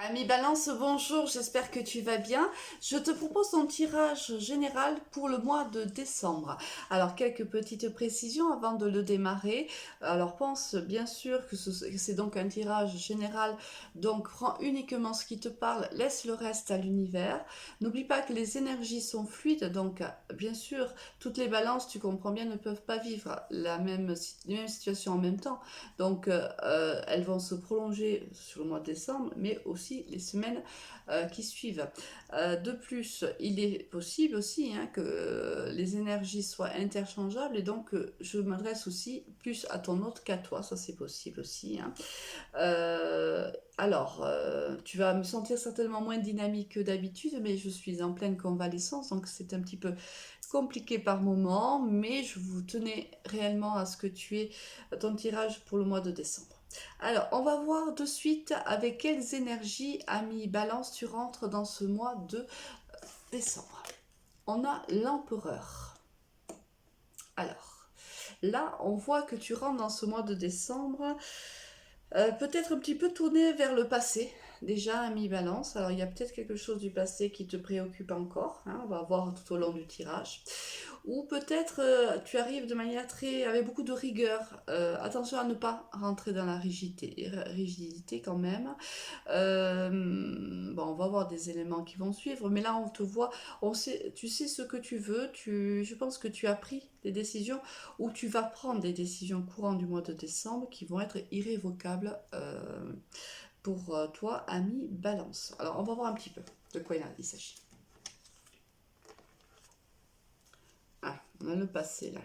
Ami Balance, bonjour, j'espère que tu vas bien. Je te propose un tirage général pour le mois de décembre. Alors, quelques petites précisions avant de le démarrer. Alors, pense bien sûr que c'est donc un tirage général, donc prends uniquement ce qui te parle, laisse le reste à l'univers. N'oublie pas que les énergies sont fluides, donc bien sûr, toutes les balances, tu comprends bien, ne peuvent pas vivre les mêmes situations en même temps. Donc, elles vont se prolonger sur le mois de décembre, mais aussi les semaines qui suivent. De plus, il est possible aussi que les énergies soient interchangeables et donc je m'adresse aussi plus à ton autre qu'à toi, ça c'est possible aussi. Tu vas me sentir certainement moins dynamique que d'habitude, mais je suis en pleine convalescence, donc c'est un petit peu compliqué par moment, mais je vous tenais réellement à ce que tu aies ton tirage pour le mois de décembre. Alors, on va voir de suite avec quelles énergies, ami Balance, tu rentres dans ce mois de décembre. On a l'empereur. Alors, là, on voit que tu rentres dans ce mois de décembre peut-être un petit peu tourné vers le passé, déjà, ami Balance. Alors, il y a peut-être quelque chose du passé qui te préoccupe encore, on va voir tout au long du tirage. Ou peut-être tu arrives de manière avec beaucoup de rigueur. Attention à ne pas rentrer dans la rigidité quand même. Bon, on va voir des éléments qui vont suivre, mais là on te voit, tu sais ce que tu veux. Je pense que tu as pris des décisions ou tu vas prendre des décisions courant du mois de décembre qui vont être irrévocables pour toi, ami Balance. Alors on va voir un petit peu de quoi il s'agit. Ah, on a le passé là.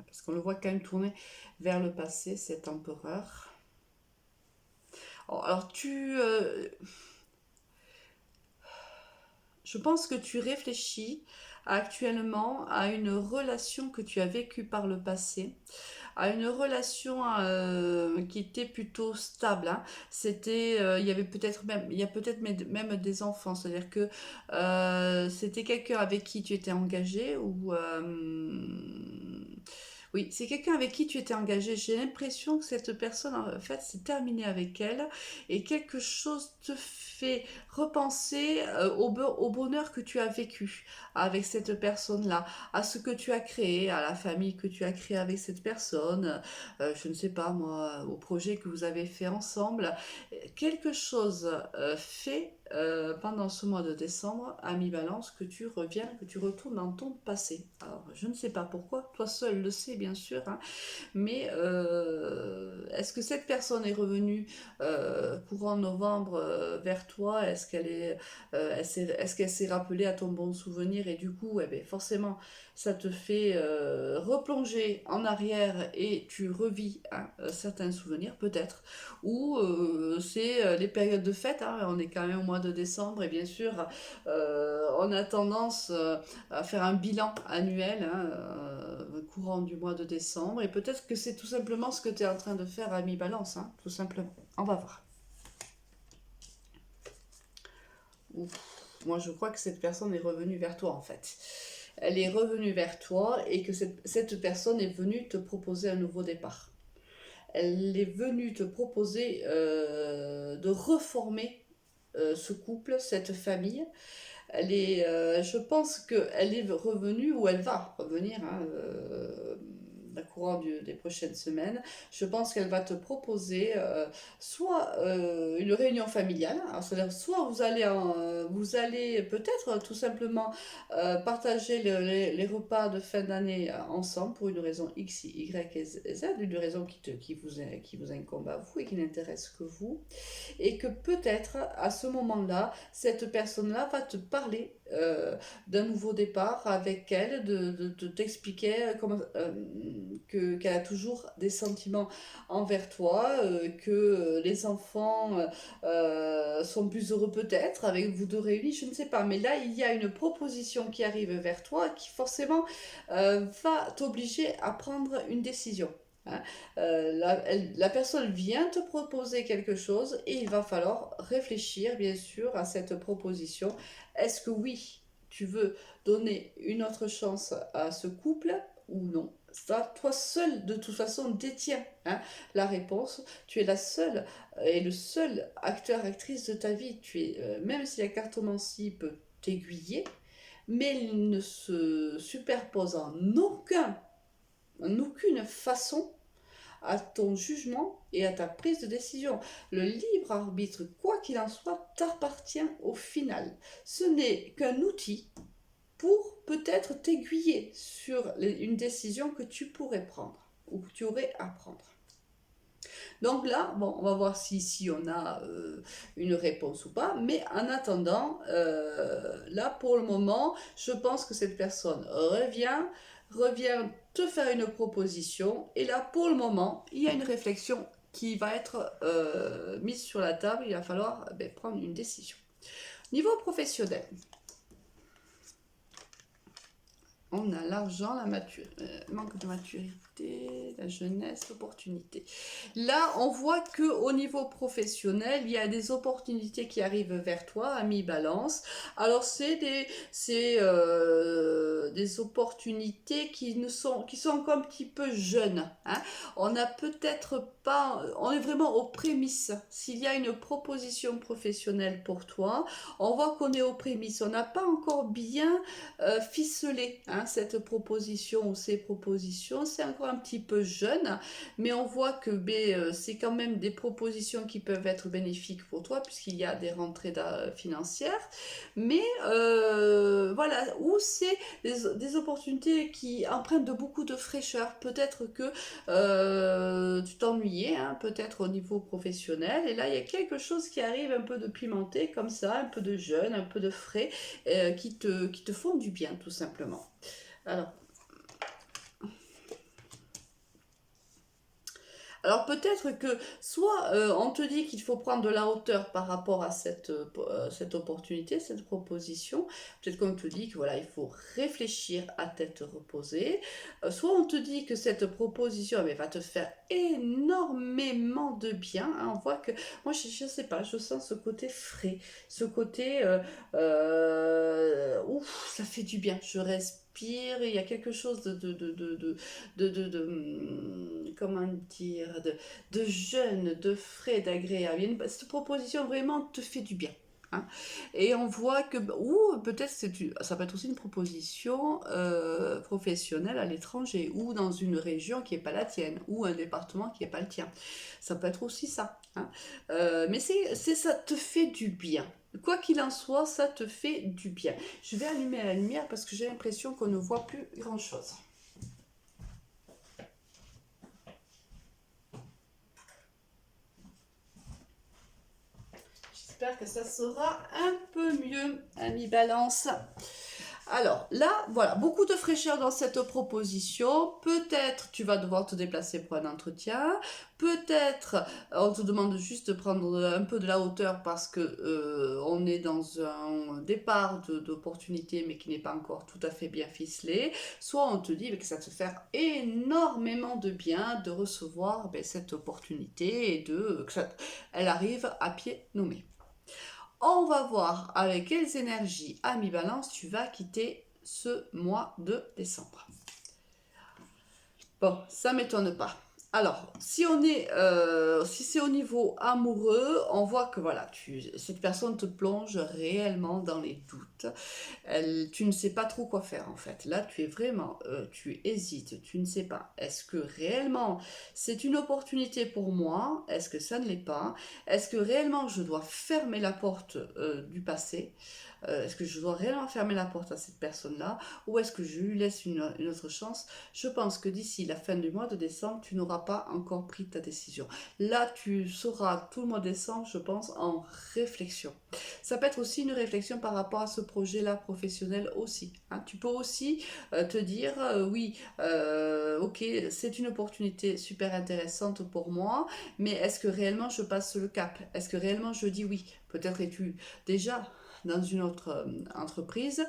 Parce qu'on le voit quand même tourner vers le passé, cet empereur. Alors je pense que tu réfléchis actuellement à une relation que tu as vécue par le passé, à une relation qui était plutôt stable. Il y avait peut-être même, il y a peut-être même des enfants, c'est-à-dire que c'était quelqu'un avec qui tu étais engagé ou oui, c'est quelqu'un avec qui tu étais engagé. J'ai l'impression que cette personne, en fait, c'est terminé avec elle et quelque chose te fait repenser au bonheur que tu as vécu avec cette personne-là, à ce que tu as créé, à la famille que tu as créée avec cette personne, je ne sais pas moi, au projet que vous avez fait ensemble. Quelque chose fait pendant ce mois de décembre, ami Balance, que tu reviens, que tu retournes dans ton passé. Alors, je ne sais pas pourquoi, toi seul le sais bien sûr, mais est-ce que cette personne est revenue courant novembre vers toi? Est-ce qu'elle s'est rappelée à ton bon souvenir et du coup, eh bien, forcément, ça te fait replonger en arrière et tu revis certains souvenirs peut-être, ou c'est les périodes de fête, on est quand même au mois de décembre et bien sûr on a tendance à faire un bilan annuel courant du mois de décembre et peut-être que c'est tout simplement ce que tu es en train de faire à mi-balance, tout simplement. On va voir. Ouf. Moi je crois que cette personne est revenue vers toi en fait. Elle est revenue vers toi et que cette personne est venue te proposer un nouveau départ. Elle est venue te proposer de reformer ce couple, cette famille. Je pense qu'elle est revenue ou elle va revenir au courant des prochaines semaines. Je pense qu'elle va te proposer soit une réunion familiale, alors c'est-à-dire soit vous allez peut-être tout simplement partager les repas de fin d'année ensemble pour une raison X, Y et Z, une raison qui vous incombe à vous et qui n'intéresse que vous et que peut-être à ce moment-là, cette personne-là va te parler d'un nouveau départ avec elle, de t'expliquer qu'elle a toujours des sentiments envers toi, que les enfants sont plus heureux peut-être avec vous deux réunis, je ne sais pas. Mais là, il y a une proposition qui arrive vers toi qui forcément va t'obliger à prendre une décision. La personne vient te proposer quelque chose et il va falloir réfléchir bien sûr à cette proposition. Est-ce que oui, tu veux donner une autre chance à ce couple ou non? Ça, toi seul, de toute façon, détiens hein, la réponse. Tu es la seule et le seul acteur, actrice de ta vie. Même si la cartomancie peut t'aiguiller, mais il ne se superpose en aucune façon à ton jugement et à ta prise de décision. Le libre arbitre, quoi qu'il en soit, t'appartient au final. Ce n'est qu'un outil pour peut-être t'aiguiller sur une décision que tu pourrais prendre ou que tu aurais à prendre. Donc là, bon, on va voir si on a une réponse ou pas, mais en attendant, là pour le moment, je pense que cette personne revient te faire une proposition, et là pour le moment, il y a une réflexion qui va être mise sur la table, il va falloir prendre une décision. Niveau professionnel, on a l'argent, manque de maturité, la jeunesse, l'opportunité. Là, on voit que au niveau professionnel, il y a des opportunités qui arrivent vers toi, ami Balance. Alors, des opportunités qui sont encore un petit peu jeunes. Hein. On n'a peut-être pas, on est vraiment aux prémices. S'il y a une proposition professionnelle pour toi, on voit qu'on est aux prémices. On n'a pas encore bien ficelé hein, cette proposition ou ces propositions. C'est encore un petit peu jeune, mais on voit que c'est quand même des propositions qui peuvent être bénéfiques pour toi puisqu'il y a des rentrées financières. Mais voilà, où c'est des opportunités qui empruntent de beaucoup de fraîcheur. Peut-être que tu t'ennuyais, hein, peut-être au niveau professionnel, et là il y a quelque chose qui arrive un peu de pimenté comme ça, un peu de jeune, un peu de frais, qui te font du bien tout simplement. Alors peut-être que soit on te dit qu'il faut prendre de la hauteur par rapport à cette opportunité, cette proposition. Peut-être qu'on te dit que voilà, il faut réfléchir à tête reposée. Soit on te dit que cette proposition va te faire énormément de bien. Hein. On voit que moi je sais pas, je sens ce côté frais, ce côté ouf, ça fait du bien. Je respire, il y a quelque chose comment dire, de jeune, de frais, d'agréable. Cette proposition vraiment te fait du bien. Hein. Et on voit que, ou peut-être ça peut être aussi une proposition professionnelle à l'étranger, ou dans une région qui n'est pas la tienne, ou un département qui n'est pas le tien. Ça peut être aussi ça. Hein. Mais ça te fait du bien. Quoi qu'il en soit, ça te fait du bien. Je vais allumer la lumière parce que j'ai l'impression qu'on ne voit plus grand-chose. J'espère que ça sera un peu mieux, ami Balance. Alors là, voilà, beaucoup de fraîcheur dans cette proposition. Peut-être tu vas devoir te déplacer pour un entretien. Peut-être on te demande juste de prendre un peu de la hauteur parce que on est dans un départ d'opportunité mais qui n'est pas encore tout à fait bien ficelé. Soit on te dit que ça te fait énormément de bien de recevoir cette opportunité et elle arrive à pied nommé. On va voir avec quelles énergies, ami Balance, tu vas quitter ce mois de décembre. Bon, ça m'étonne pas. Alors, si c'est au niveau amoureux, on voit que voilà, cette personne te plonge réellement dans les doutes. Tu ne sais pas trop quoi faire en fait. Là, tu hésites, tu ne sais pas. Est-ce que réellement c'est une opportunité pour moi? Est-ce que ça ne l'est pas? Est-ce que réellement je dois fermer la porte du passé? Est-ce que je dois réellement fermer la porte à cette personne-là? Ou est-ce que je lui laisse une autre chance? Je pense que d'ici la fin du mois de décembre, tu n'auras pas encore pris ta décision. Là, tu seras tout le mois de décembre, je pense, en réflexion. Ça peut être aussi une réflexion par rapport à ce projet-là professionnel aussi. Hein. Tu peux aussi te dire, oui, ok, c'est une opportunité super intéressante pour moi, mais est-ce que réellement je passe le cap? Est-ce que réellement je dis oui? Peut-être es-tu déjà dans une autre entreprise,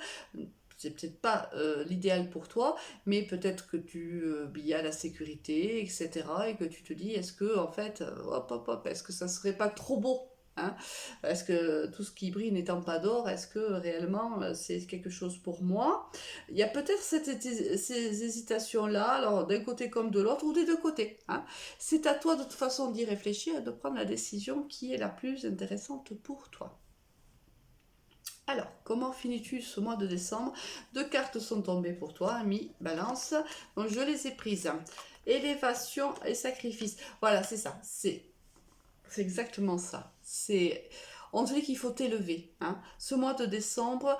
c'est peut-être pas l'idéal pour toi, mais peut-être que il y a la sécurité, etc. Et que tu te dis, est-ce que en fait, hop, est-ce que ça serait pas trop beau Hein. Est-ce que tout ce qui brille n'étant pas d'or, est-ce que réellement c'est quelque chose pour moi? Il y a peut-être ces hésitations-là, alors d'un côté comme de l'autre, ou des deux côtés. Hein. C'est à toi de toute façon d'y réfléchir et de prendre la décision qui est la plus intéressante pour toi. Alors, comment finis-tu ce mois de décembre? Deux cartes sont tombées pour toi, ami Balance. Donc, je les ai prises. Élévation et sacrifice. Voilà, c'est ça. C'est exactement ça. On dirait qu'il faut t'élever. Hein. Ce mois de décembre,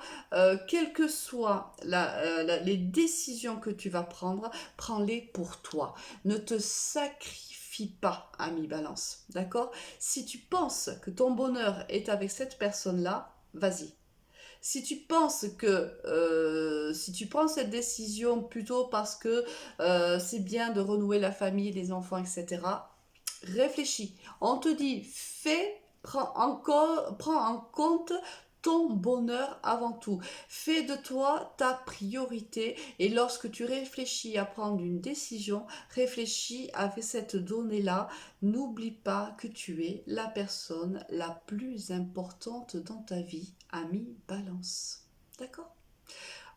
quelles que soient les décisions que tu vas prendre, prends-les pour toi. Ne te sacrifie pas, ami Balance. D'accord? Si tu penses que ton bonheur est avec cette personne-là, vas-y. Si tu penses que si tu prends cette décision plutôt parce que c'est bien de renouer la famille, les enfants, etc., réfléchis. On te dit, prends en compte ton bonheur avant tout. Fais de toi ta priorité et lorsque tu réfléchis à prendre une décision, réfléchis avec cette donnée-là. N'oublie pas que tu es la personne la plus importante dans ta vie, ami Balance. D'accord?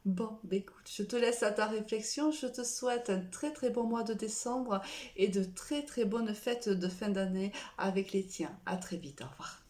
Bon, bah écoute, je te laisse à ta réflexion. Je te souhaite un très très bon mois de décembre et de très très bonnes fêtes de fin d'année avec les tiens. À très vite, au revoir.